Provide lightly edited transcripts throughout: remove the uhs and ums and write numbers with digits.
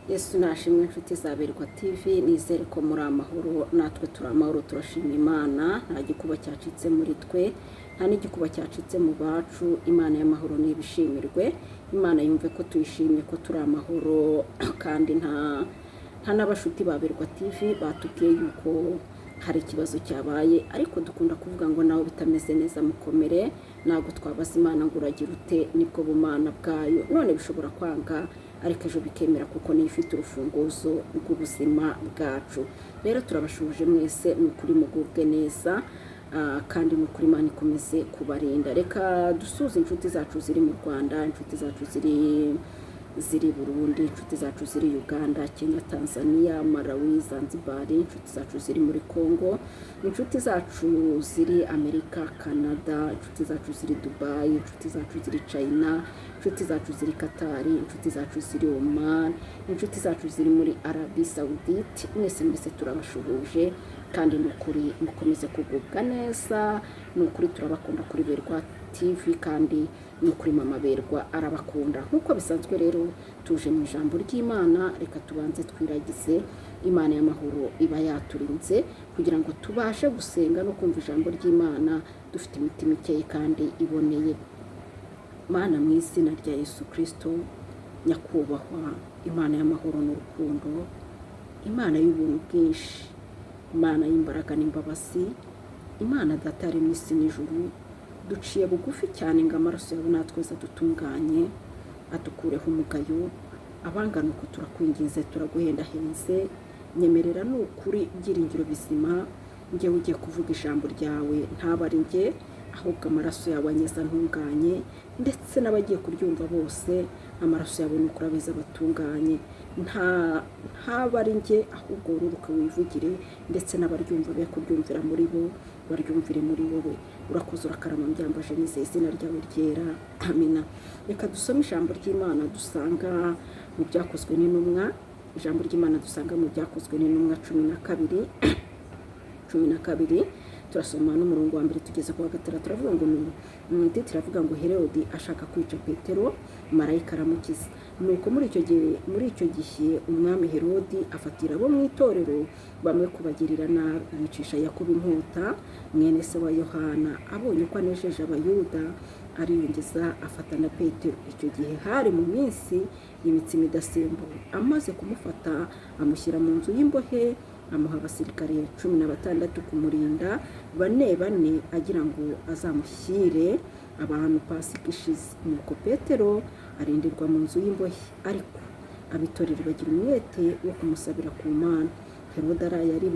Yesu nashimwe inshuti za Berwa TV, nizere ko muri amahoro, natwe turi amahoro, turashima Imana. Nta gikuba cyacitse muri twe, nta n'igikuba cyacitse mu bacu. Imana y'amahoro nibishimirwe. Imana yumve ko tuyishimye ko turi amahoro, kandi nta n'abashuti ba Berwa TV batubwiye yuko hari ikibazo cyabaye, ariko dukunda kuvuga ngo nawe bitameze neza mukomere. Ntabwo twabaza Imana ngo uragira ute, nibwo bumana bwayo. None bishobora kwanga, ariko ejo bikemera, kuko niyo ifite urufunguzo rw'ubuzima bwacu. Rero turabashuje mwese, ni ukuri mugubwe neza, kandi ni ukuri Imana ikomeze kubarinda. Reka dusuze inshuti zacu ziri mu Rwanda, inshuti zacu ziri Burundi, inshuti zacu ziri Uganda, Kenya, Tanzania, Malawi, Zanzibar, inshuti zacu ziri muri Congo, inshuti zacu ziri Amerika, Canada, inshuti zacu ziri Dubai, inshuti zacu ziri China, inshuti zacu ziri Qatar, inshuti zacu ziri Oman, inshuti zacu ziri muri Arabie Saoudite. Mwese turabashuhuje, kandi nukuri mukomeze kugubwa neza. Nukuri turabakunda kuri Berwa TV, kandi nukuri mama Berwa arabakunda. Nkuko bisanzwe rero tuje mu ijambo ry'Imana. Reka tubanze twiragize Imana y'amahoro iba yaturinze, kugira ngo tubashe gusenga no kumva ijambo ry'Imana dufite imitima ikeye kandi iboneye. Mana, mu izina rya Yesu Kristo, nyakubahwa Imana y'amahoro n'urukundo, Imana y'ubuntu bwinshi, Imana y'imbaraga n'imbabazi, Imana data ari mu isi n'ijuru, duciye bugufi cyane ngo amaraso yawe natweza dutunganye, adukureho umugayo. Abangana uko turakwinginze, turaguhendahenze, nyemerera n'ukuri byiringiro bizima, njyewe ugiye kuvuga ijambo ryawe, ntaba ari njye, ahubwo amaraso yawe anyeza ntunganye, ndetse n'abagiye kuryumva bose amaraso yawe n'ukuri abeza batunganye. Ntaba ari njye, ahubwo ururuka wivugire, ndetse n'abaryumva be kuryumvira muri bo, baryumvire muri wowe. Urakoze, urakarama, mbyambaje nizeye izina ryawe ryera, amina. Reka dusome ijambo ry'Imana dusanga mu byakozwe n'intumwa. Ijambo ry'Imana dusanga mu byakozwe n'intumwa 12. Turasoma n'umurongo wa mbere tugeze ku wa gatandatu. Turavuga ngo turavuga ngo Herodi ashaka kwica Petero, marayika aramukiza. Nuko muri icyo gihe umwami Herodi afatira abo mu itorero bamwe kubagirira nabi, yicisha Yakobo inkota, mwene se wa Yohana. Abonye ko anesheje Abayuda, ariyongeza afata na Petero. Icyo gihe hari mu minsi y'imitsima idasembuwe. Amaze kumufata, amushyira mu nzu y'imbohe, amuha abasirikare 16 kumurinda, 4 agira ngo azamushyire abantu Pasika ishize. Nuko Petero arindirwa mu nzu y'imbohe, ariko abitorera bagira umwete wo kumusabira ku Mana. Herode yari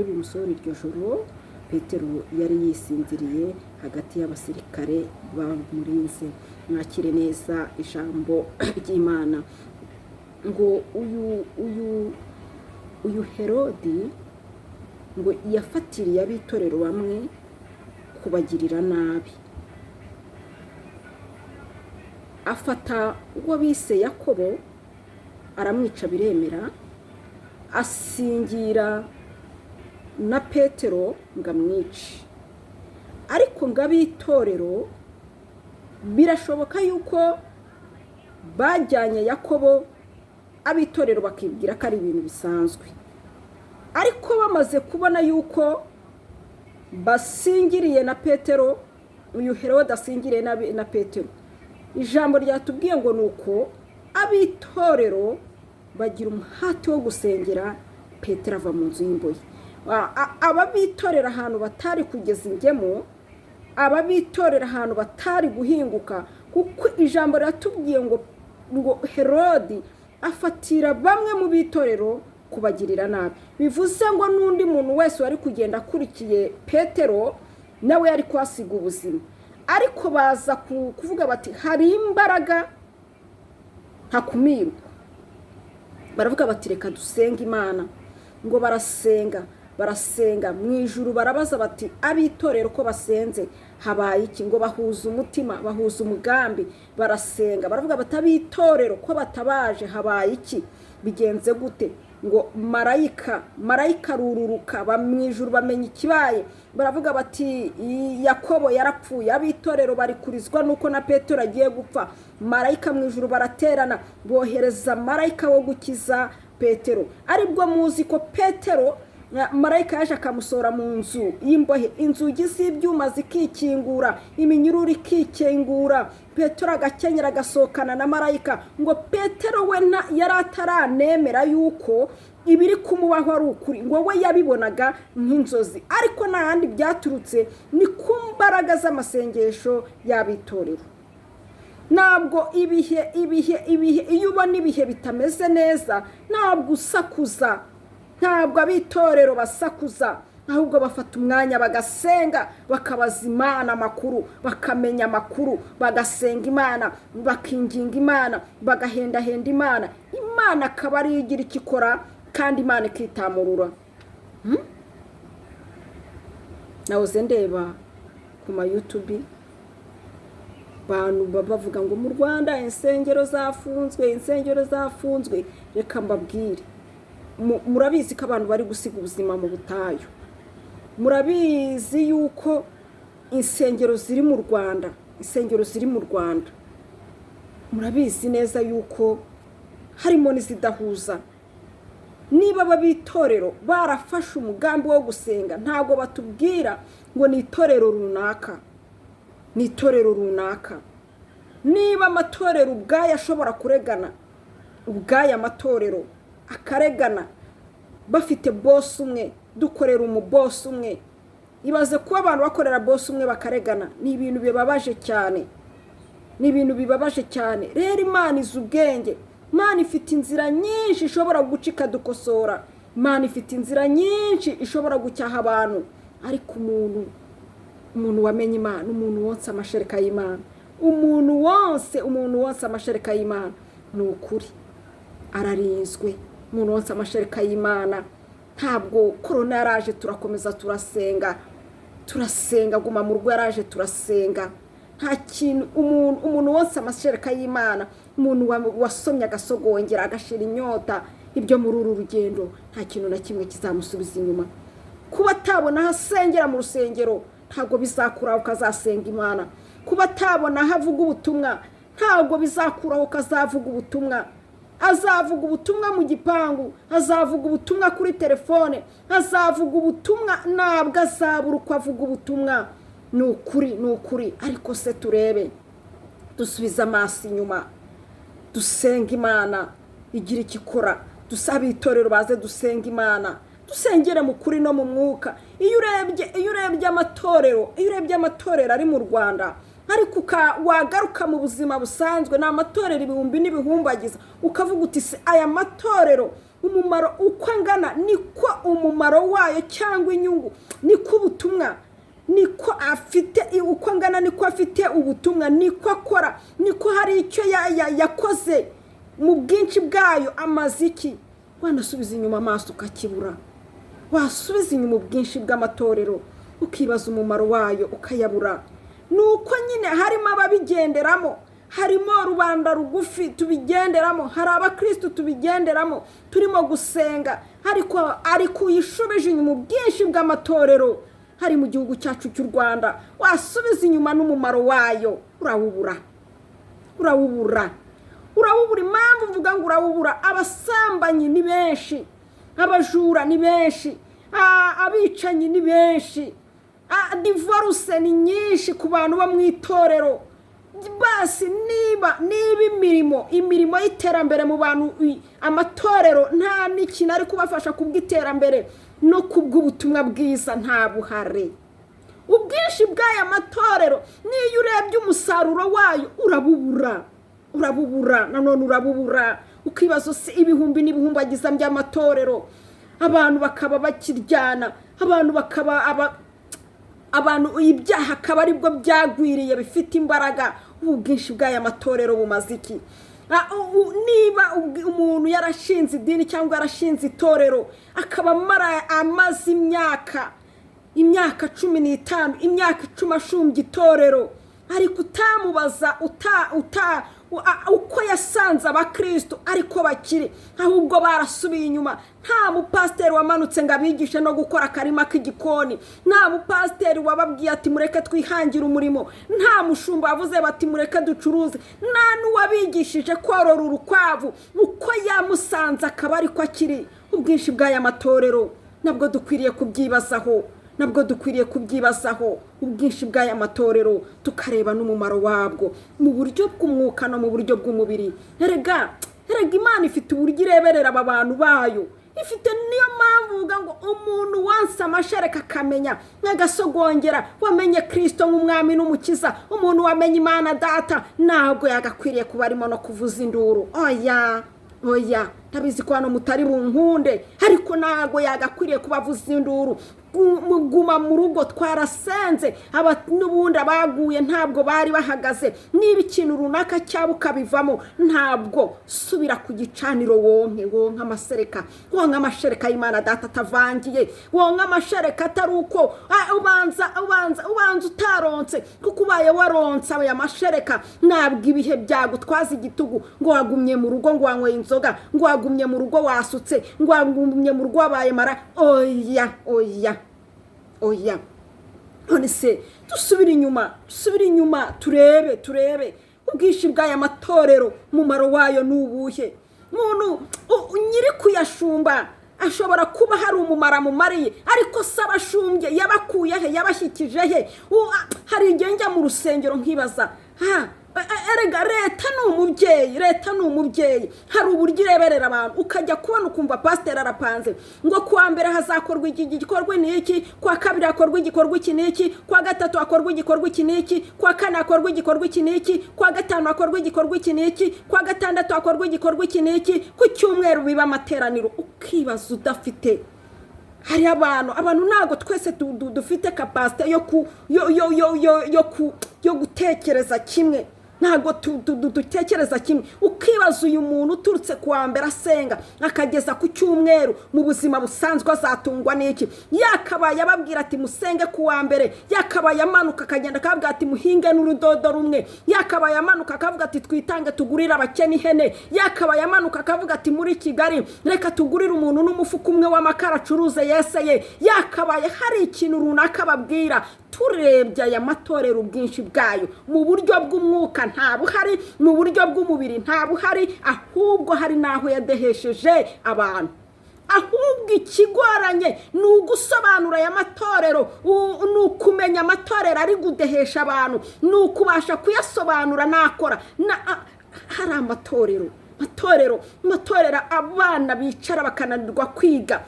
bumusohore iryo joro. Petero yari yisinziriye hagati y'abasirikare bamurinze. Mwakire neza ijambo ry'Imana. Ngo uyu Herodi ngo yafatiriye abitorero bamwe kubagirira nabi. Afata uwo bise Yakobo, aramwica biremera, asingira na Petero ngo amwice. Ariko ngo abitorero birashoboka yuko bajyanye Yakobo, abitorero bakibwira ko ari ibintu bisanzwe. Ariko bamaze kubona yuko basingiriye na Petero, uyu Herode asingiriye na Petero, ijambo ryatubwiye ngo nuko abitorero bagira umuhati wo gusengera Petero ava mu nzu y'imbohe. Aba bitorera ahantu batari kugeza ingemo, aba bitorera ahantu batari guhinguka, kuko ijambo ryatubwiye ngo Herodi afatira bamwe mu bitorero kubagirira nabi. Bivuze ngo n'undi muntu wese wari kugenda akurikiye Petero nawe yari kwasiga ubuzima. Ariko baza kuvuga bati hari imbaraga ntakumirwa. Baravuga bati reka dusenga Imana. Ngo barasenga mu ijuru, barabaza bati abitorero ko basenze habaye iki? Ngo bahuza umutima, bahuza umugambi, barasenga. Baravuga bati abitorero ko batabaje habaye iki? Bigenze gute? ngo marayika rururuka mu ijuru bamenya ikibaye, baravuga bati Yakobo yarapfuye, ab'itorero bari kurizwa nuko na Petero agiye gupfa. Marayika mu ijuru baraterana, bohereza marayika wo gukiza Petero. Aribwo muzi ko Petero marayika yaje akamusohora mu nzu y'imbohe, inzugi z'ibyuma zikikingura, iminyururu ikikingura, Petero agakenyera agasohokana na marayika. Ngo Petero we yari ataranemera yuko ibiri kumubaho ari ukuri, ngo we yabibonaga nk'inzozi. Ariko n'ahandi byaturutse ni ku mbaraga z'amasengesho y'abitorero. Ntabwo ibihe iyo ubona ibihe bitameze neza ntabwo usakuza, ntabwo abitorero basakuza, ahubwo bafata umwanya bagasenga, bakabaza Imana amakuru, bakamenya amakuru, bagasenga Imana, bakinginga Imana, bagahendahenda Imana. Imana akaba ariyo igira icyo ikora kandi Imana ikitamurura. Nahoze ndeba ku ma YouTube bantu bavuga ngo mu Rwanda insengero zafunzwe. Reka mbabwire, murabizi ko abantu bari gusiga ubuzima mu butayu. Murabizi yuko insengero ziri mu Rwanda, murabizi neza yuko harimo n'izidahuza. Niba abitorero barafashe umugambi wo gusenga, ntabwo batubwira ngo ni itorero runaka. Niba amatorero ubwayo ashobora kuregana, ubwayo amatorero akaregana, bafite boss umwe, dukorera boss umwe. Ibaze kuba abantu bakorera boss umwe bakaregana, ni ibintu bibabaje cyane. Rero Imana izi ubwenge, Imana ifite inzira nyinshi ishobora gucika dukosora, Imana ifite inzira nyinshi ishobora gucyaha abantu. Ariko umuntu wamenye Imana, umuntu wonse amashereka y'Imana, umuntu wonse amashereka y'Imana, ni ukuri ararinzwe. Umuntu wonse amashereka y'Imana. Ntabwo korona yaraje turakomeza turasenga, guma mu rugo yaraje turasenga. Nta kintu umuntu wonse amashereka y'Imana, umuntu wasomye agasogongera agashira inyota, ibyo muri uru rugendo nta kintu na kimwe kizamusubiza inyuma. Kuba atabona hasengera mu rusengero ntabwo bizakuraho ukazasenga Imana. Kuba atabona havuga ubutumwa ntabwo bizakuraho ukazavuga ubutumwa. Azavuga ubutumwa mu gipangu, azavuga ubutumwa kuri telefone, azavuga ubutumwa, ntabwo azabura uko avuga ubutumwa. Ni ukuri. Ariko se turebe, dusubiza amaso inyuma, dusenga Imana igira icyo ikora. Dusaba itorero baze dusenga Imana, dusengere mu kuri no mu mwuka. Iyo urebye amatorero ari mu Rwanda, ariko wagaruka mu buzima busanzwe, ni amatorero ibihumbi n'ibihumbagiza, ukavuga uti se aya matorero umumaro uko angana niko umumaro wayo cyangwa inyungu, niko ubutumwa, niko afite, uko angana niko afite ubutumwa, niko akora, niko hari icyo yakoze mu bwinshi bwayo. Amaziki wanasubiza inyuma amaso ukakibura, wasubiza inyuma ubwinshi bw'amatorero ukibaza umumaro wayo ukayabura. Nuko nyine harimo ababigenderamo, harimo rubanda rugufi tubigenderamo, hari abakristo tubigenderamo turimo gusenga, ariko uyishubije inyuma ubwinshi bw'amatorero hari mu gihugu cyacu cy'u Rwanda, wasubiza inyuma n'umumaro wayo urawubura. Impamvu mvuga ngo urawubura, abasambanyi ni benshi, abajura ni benshi, abicanyi ni benshi, divorce ni nyinshi ku bantu bo mu itorero. Basi niba imirimo y'iterambere mu bantu, amatorero nta n'ikintu ari kubafasha kubw'iterambere no kubw'ubutumwa bwiza, nta buhare. Ubwinshi bw'aya matorero niyo urebye umusaruro wayo urabubura, nanone urabubura. Ukibazo se ibihumbi n'ibihumbagiza by'amatorero, abantu bakaba bakiryana, abantu ibyaha akaba aribwo byagwiriye bifite imbaraga. Ubwinshi bw'aya matorero bumaze iki? Niba umuntu yarashinze idini cyangwa yarashinze itorero, akaba amaze imyaka 15, imyaka 10 ashumbye itorero, ariko utamubaza uko yasanze abakristo ariko bakiri, ahubwo barasubiye inyuma. Nta mupasiteri wamanutse ngo abigishe no gukora akarima k'igikoni, nta mupasiteri wababwiye ati mureke twihangire umurimo, nta mushumba wavuze bati mureke ducuruze, nta n'uwabigishije korora urukwavu. Uko yamusanze akaba ariko akiri. Ubwinshi bw'aya matorero nabwo dukwiriye kubyibazaho, ubwinshi bw'aya matorero tukareba n'umumaro wabwo mu buryo bw'umwuka no mu buryo bw'umubiri. Erega Imana ifite uburyo ireberera aba bantu bayo, ifite niyo mpamvu uvuga ngo umuntu wanse amashereka akamenya nk'agasogongera wamenye Kristo nk'umwami n'umukiza, umuntu wamenye Imana Data, ntabwo yagakwiriye kuba arimo no kuvuza induru. Oya tabizi ko hano mutari bunkunde, ariko ntabwo yagakwiriye kubavuza induru. Guma mu rugo twarasenze, n'ubundi abaguye ntabwo bari bahagaze. Niba ikintu runaka cyaba ukabivamo, ntabwo subira ku gicaniro wonke amashereka, wonke amashereka y'Imana Data atavangiye, wonke amashereka atari uko ubanza utaronse, kuko ubaye waronse aya mashereka ntabwo ibihe byagutwaza igitugu ngo wagumye mu rugo ngo wanyweye inzoga, ngo wagumye mu rugo wasutse, ngo wagumye mu rugo wabaye mara. Oya none se dusubire inyuma turebe ubwinshi bw'aya matorero, umumaro wayo n'ubuhe. Umuntu nyiri kuyashumba ashobora kuba hari umumara mumariye, ariko se abashumbye yabakuye he, yabashyikije he? Hari igihe njya mu rusengero nkibaza, erega leta ni umubyeyi, hari uburyo ireberera abantu. Ukajya kubona ukumva pasiteri arapanze ngo kuwa mbere hazakorwa iki gikorwa n'iki, kuwa kabiri hakorwa igikorwa iki n'iki, kuwa gatatu hakorwa igikorwa iki n'iki, kuwa kane hakorwa igikorwa iki n'iki, kuwa gatanu hakorwa igikorwa iki n'iki, kuwa gatandatu hakorwa igikorwa iki n'iki, ku cyumweru biba amateraniro. Ukibaza udafite, hari abantu ntabwo twese dufite kapasite yo gutekereza kimwe, ntabwo dutekereza kimwe. Ukibaza uyu muntu uturutse kuwa mbere asenga akageza ku cyumweru mu buzima busanzwe azatungwa n'iki? Yakabaye ababwira ati musenge kuwa mbere, yakabaye amanuka akagenda akavuga ati muhinge n'urudodo rumwe, yakabaye amanuka akavuga ati twitange tugurire abakene ihene, yakabaye amanuka akavuga ati muri Kigali reka tugurire umuntu n'umufuka umwe w'amakara acuruze yeseye, yakabaye hari ikintu runaka babwira. Turebye aya matorero ubwinshi bwayo, mu buryo bw'umwuka nta buhari, mu buryo bw'umubiri nta buhari, ahubwo hari naho yadehesheje abantu. Ahubwo ikigoranye ni ugusobanura aya matorero, ni ukumenya amatorero ari gudehesha abantu, ni ukubasha kuyasobanura nakora. Hari amatorero abana bicara bakananirwa kwiga,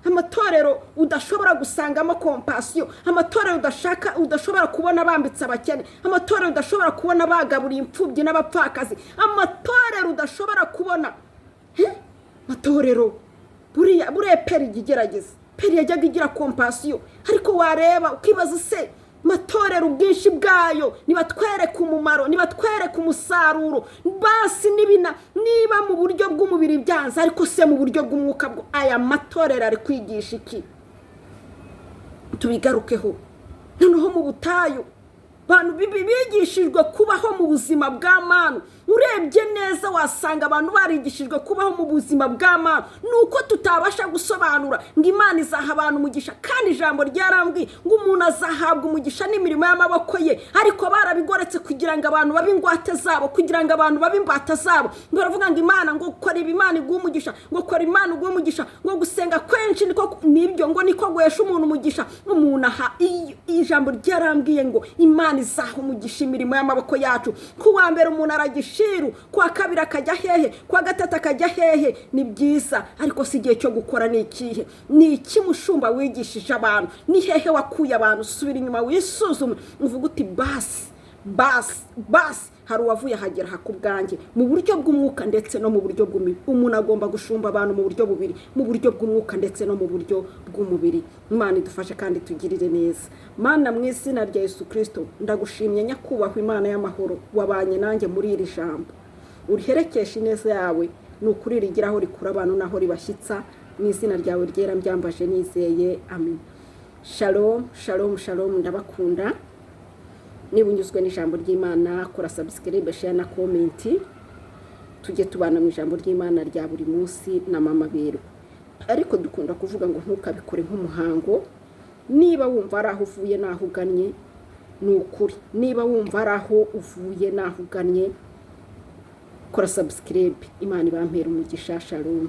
amatorero udashobora gusangamo kompasiyo, amatorero udashobora kubona bambitse abakene, amatorero udashobora kubona bagaburiye imfubyi n'abapfakazi, amatorero udashobora kubona. Amatorero buriya peri igerageza, peri yajyaga igira kompasiyo, ariko wareba ukibaza se matorero ubwinshi bwayo nibatwereka umumaro, nibatwereka umusaruro. Basi niba mu buryo bw'umubiri byanze, ariko se mu buryo bw'umwuka bwo aya matorero ari kwigisha iki? Tubigarukeho. Noneho mu butayu abantu bigishijwe kubaho mu buzima bw'Imana. Urebye neza wasanga abantu barigishijwe kubaho mu buzima bw'Imana, nuko tutabasha gusobanura ngo Imana izaha abantu umugisha, kandi ijambo ryarambwiye ngo umuntu azahabwa umugisha n'imirimo y'amaboko ye, ariko barabigoretse kugira ngo abantu babe ingwate zabo, kugira ngo abantu babe imbata zabo. Baravuga ngo Imana ngo ukora ibi Imana iguha umugisha, ngo ukora Imana iguha umugisha, ngo gusenga kwenshi nibyo ngo niko guhesha umuntu umugisha. Umuntu aha ijambo ryarambwiye ngo Imana izaha umugisha imirimo y'amaboko yacu. Kuwa mbere umuntu aragishiru, kuwa kabiri akajya hehe, kuwa gatatu akajya hehe. Ni byiza, ariko si igihe cyo gukora ni ikihe? Ni iki mushumba wigishije abantu? Ni hehe wakuye abantu? Subira inyuma wisuzume, uvuga uti basi hari uwavuye hagera hakubwanjye, mu buryo bw'umwuka ndetse no mu buryo bw'umubiri. Umuntu agomba gushumba abantu mu buryo bubiri, mu buryo bw'umwuka ndetse no mu buryo bw'umubiri. Imana idufashe kandi tugirire neza. Mana, mu izina rya Yesu Kristo ndagushimye nyakubahwa Imana y'amahoro, wabanye nanjye muri iri jambo, uriherekesha ineza yawe, ni ukuri rigiraho rikura abantu naho ribashyitsa. Mu izina ryawe ryera mbyambaje nizeye, amen. Shalom, ndabakunda. niba unyuzwe n'ijambo ry'Imana kora subscribe, share na comment, tujye tubana mu ijambo ry'Imana rya buri munsi na mama Berwa. Ariko dukunda kuvuga ngo ntukabikore nk'umuhango. Niba wumva ari aho uvuye naho ugannye ni ukuri, niba wumva ari aho uvuye naho ugannye kora subscribe. Imana ibampera umugisha. Shalom.